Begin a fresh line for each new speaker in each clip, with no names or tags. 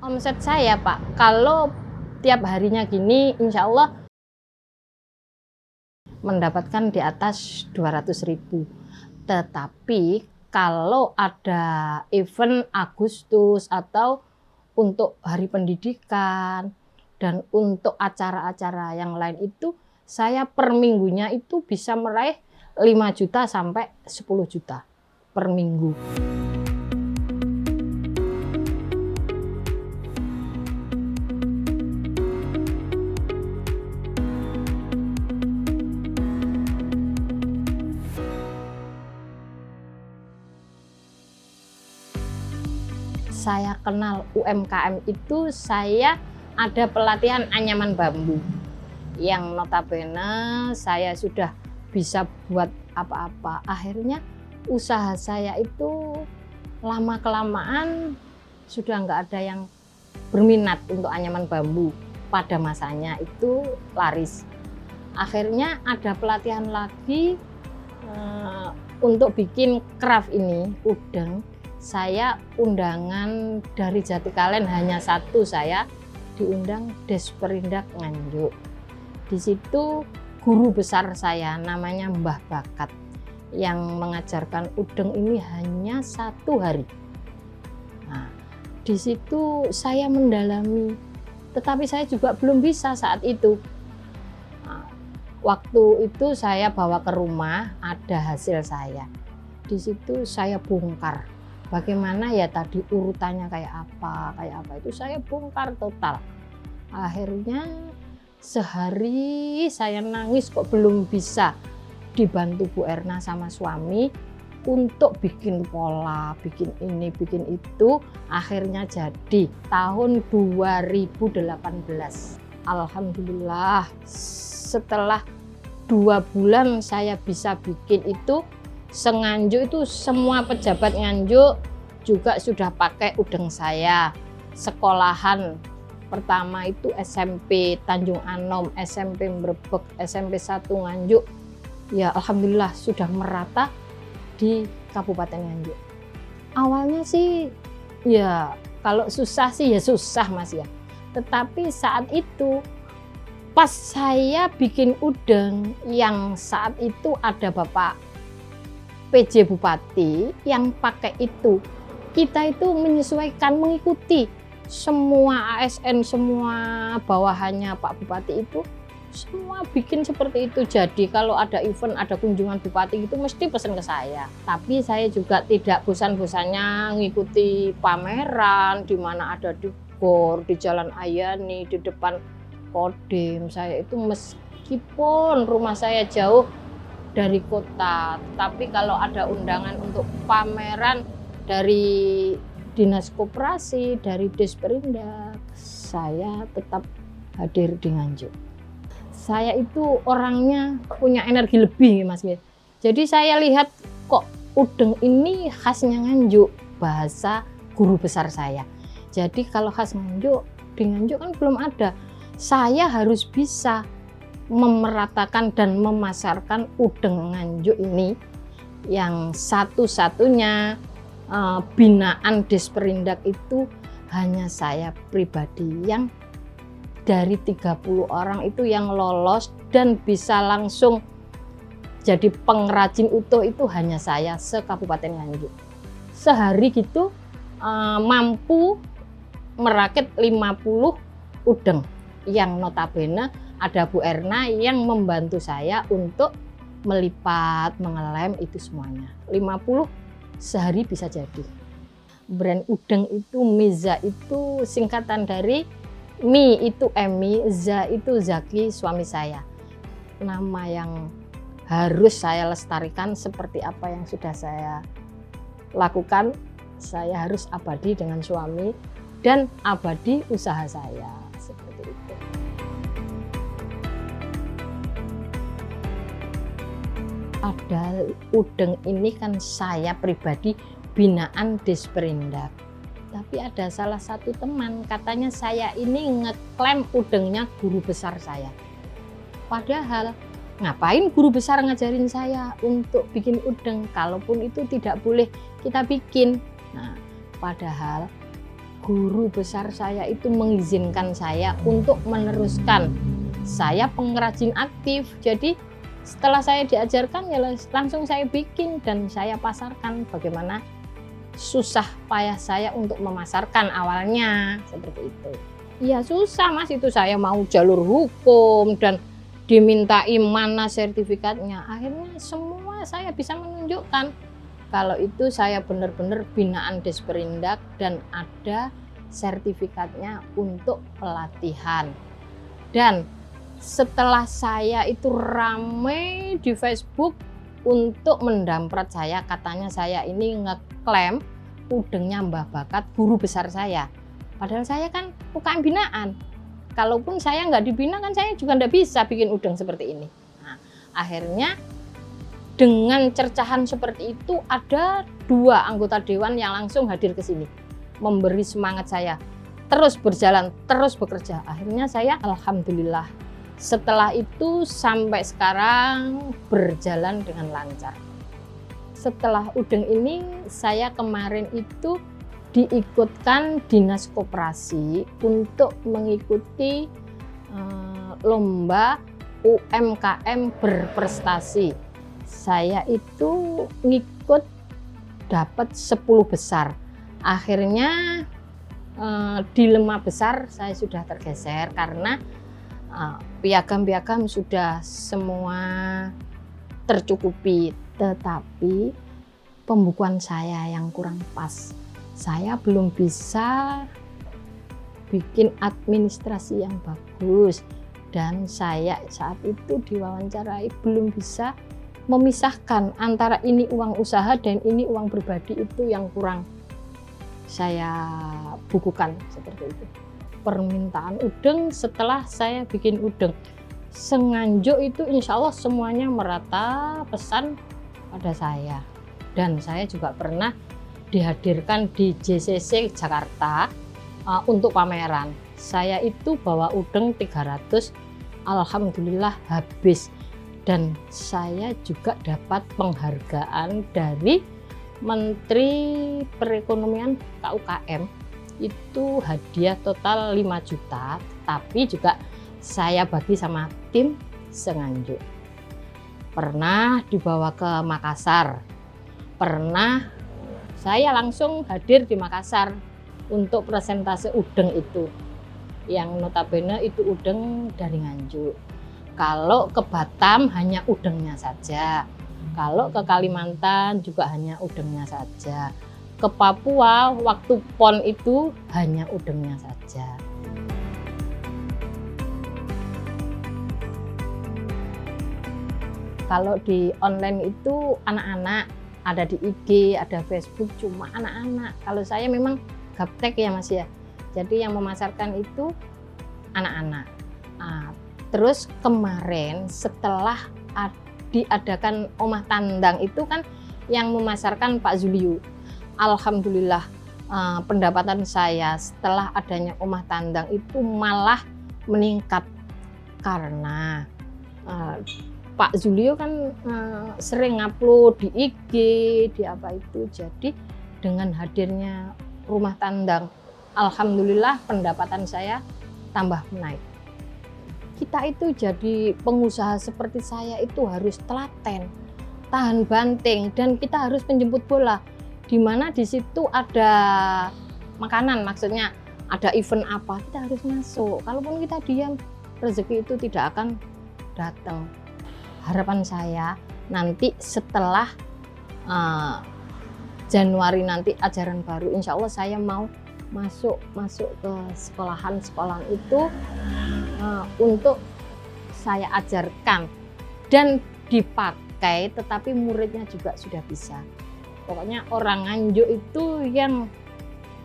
Omset saya Pak, kalau tiap harinya gini insya Allah mendapatkan di atas 200.000. Tetapi kalau ada event Agustus atau untuk hari pendidikan dan untuk acara-acara yang lain itu, saya per minggunya itu bisa meraih 5 juta sampai 10 juta per minggu. Saya kenal UMKM itu saya ada pelatihan anyaman bambu yang notabene saya sudah bisa buat apa-apa. Akhirnya usaha saya itu lama-kelamaan sudah nggak ada yang berminat untuk anyaman bambu. Pada masanya itu laris. Akhirnya ada pelatihan lagi untuk bikin craft ini, udeng. Saya undangan dari Jatikalen hanya satu, saya diundang Desperindak Nganjuk. Di situ guru besar saya namanya Mbah Bakat yang mengajarkan udeng ini hanya 1 hari. Nah, di situ saya mendalami, tetapi saya juga belum bisa saat itu. Nah, waktu itu saya bawa ke rumah, ada hasil saya. Di situ saya bongkar. Bagaimana ya tadi urutannya kayak apa itu saya bongkar total. Akhirnya sehari saya nangis kok belum bisa dibantu Bu Erna sama suami untuk bikin pola, bikin ini, bikin itu. Akhirnya jadi tahun 2018. Alhamdulillah setelah 2 bulan saya bisa bikin itu. Senganjuk itu semua pejabat Nganjuk juga sudah pakai udeng saya. Sekolahan pertama itu SMP Tanjung Anom, SMP Mrebek, SMP 1 Nganjuk. Ya alhamdulillah sudah merata di Kabupaten Nganjuk. Awalnya sih ya kalau susah sih ya susah Mas ya. Tetapi saat itu pas saya bikin udeng yang saat itu ada Bapak PJ Bupati yang pakai itu, kita itu menyesuaikan, mengikuti semua ASN, semua bawahannya Pak Bupati itu semua bikin seperti itu. Jadi kalau ada event, ada kunjungan Bupati itu mesti pesan ke saya. Tapi saya juga tidak bosan-bosannya mengikuti pameran di mana ada di GOR, di Jalan Ayani, di depan Kodim. Saya itu meskipun rumah saya jauh dari kota, tapi kalau ada undangan untuk pameran dari Dinas Koperasi, dari Desperindak, saya tetap hadir di Nganjuk. Saya itu orangnya punya energi lebih Mas. Jadi saya lihat kok udeng ini khasnya Nganjuk, bahasa guru besar saya. Jadi kalau khas Nganjuk, di Nganjuk kan belum ada. Saya harus bisa memeratakan dan memasarkan udeng Nganjuk ini yang satu-satunya binaan Desperindak itu hanya saya pribadi yang dari 30 orang itu yang lolos dan bisa langsung jadi pengrajin utuh itu hanya saya se-Kabupaten Nganjuk. Sehari gitu mampu merakit 50 udeng yang notabene ada Bu Erna yang membantu saya untuk melipat, mengelem itu semuanya. 50 sehari bisa jadi. Brand udeng itu Miza itu singkatan dari Mi itu Emi, Za itu Zaki suami saya. Nama yang harus saya lestarikan seperti apa yang sudah saya lakukan. Saya harus abadi dengan suami dan abadi usaha saya. Seperti itu. Padahal udeng ini kan saya pribadi binaan Desperindak. Tapi ada salah satu teman katanya saya ini ngeklaim udengnya guru besar saya. Padahal ngapain guru besar ngajarin saya untuk bikin udeng, kalaupun itu tidak boleh kita bikin. Nah, padahal guru besar saya itu mengizinkan saya untuk meneruskan. Saya pengrajin aktif, jadi setelah saya diajarkan ya langsung saya bikin dan saya pasarkan. Bagaimana susah payah saya untuk memasarkan awalnya seperti itu. Ya susah Mas, itu saya mau jalur hukum dan dimintai mana sertifikatnya. Akhirnya semua saya bisa menunjukkan kalau itu saya benar-benar binaan Desperindak dan ada sertifikatnya untuk pelatihan. Dan setelah saya itu rame di Facebook untuk mendamprat saya, katanya saya ini ngeklaim udengnya Mbah Bakat guru besar saya. Padahal saya kan UKM binaan. Kalaupun saya nggak dibina kan saya juga nggak bisa bikin udeng seperti ini. Nah, akhirnya dengan cercahan seperti itu ada 2 anggota dewan yang langsung hadir ke sini, memberi semangat saya terus berjalan, terus bekerja. Akhirnya saya alhamdulillah setelah itu sampai sekarang berjalan dengan lancar. Setelah udeng ini saya kemarin itu diikutkan Dinas Koperasi untuk mengikuti lomba UMKM berprestasi. Saya itu ngikut dapat 10 besar. Akhirnya di 5 besar saya sudah tergeser karena piagam-piagam sudah semua tercukupi, tetapi pembukuan saya yang kurang pas. Saya belum bisa bikin administrasi yang bagus dan saya saat itu diwawancarai belum bisa memisahkan antara ini uang usaha dan ini uang pribadi, itu yang kurang saya bukukan seperti itu. Permintaan udeng setelah saya bikin udeng senganjuk itu insya Allah semuanya merata pesan pada saya. Dan saya juga pernah dihadirkan di JCC Jakarta untuk pameran. Saya itu bawa udeng 300, alhamdulillah habis. Dan saya juga dapat penghargaan dari Menteri Perekonomian KUKM, itu hadiah total 5 juta, tapi juga saya bagi sama tim senganjuk. Pernah dibawa ke Makassar, pernah saya langsung hadir di Makassar untuk presentase udeng itu, yang notabene itu udeng dari Nganjuk. Kalau ke Batam hanya udengnya saja, kalau ke Kalimantan juga hanya udengnya saja, ke Papua waktu PON itu hanya udengnya saja. Kalau di online itu anak-anak, ada di IG, ada Facebook, cuma anak-anak. Kalau saya memang gaptek ya Mas ya, jadi yang memasarkan itu anak-anak. Terus kemarin setelah diadakan Omah Tandang itu kan yang memasarkan Pak Zulio. Alhamdulillah pendapatan saya setelah adanya Omah Tandang itu malah meningkat karena Pak Zulio kan sering ngupload di IG, di apa itu. Jadi dengan hadirnya Rumah Tandang, alhamdulillah pendapatan saya tambah naik. Kita itu jadi pengusaha seperti saya itu harus telaten, tahan banting, dan kita harus menjemput bola. Di mana di situ ada makanan, maksudnya ada event apa, kita harus masuk. Kalaupun kita diam, rezeki itu tidak akan datang. Harapan saya nanti setelah Januari nanti ajaran baru, insya Allah saya mau masuk ke sekolahan itu untuk saya ajarkan dan dipakai, tetapi muridnya juga sudah bisa. Pokoknya orang Nganjuk itu yang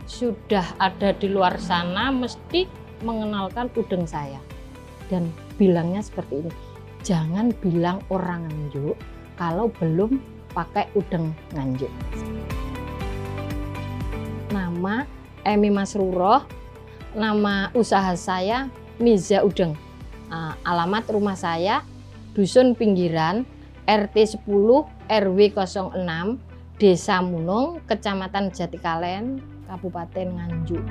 sudah ada di luar sana mesti mengenalkan udeng saya dan bilangnya seperti ini, jangan bilang orang Nganjuk kalau belum pakai udeng Nganjuk. Nama Emi Masruroh, nama usaha saya Miza Udeng. Alamat rumah saya Dusun Pinggiran, RT 10 RW 06, Desa Munung, Kecamatan Jatikalen, Kabupaten Nganjuk.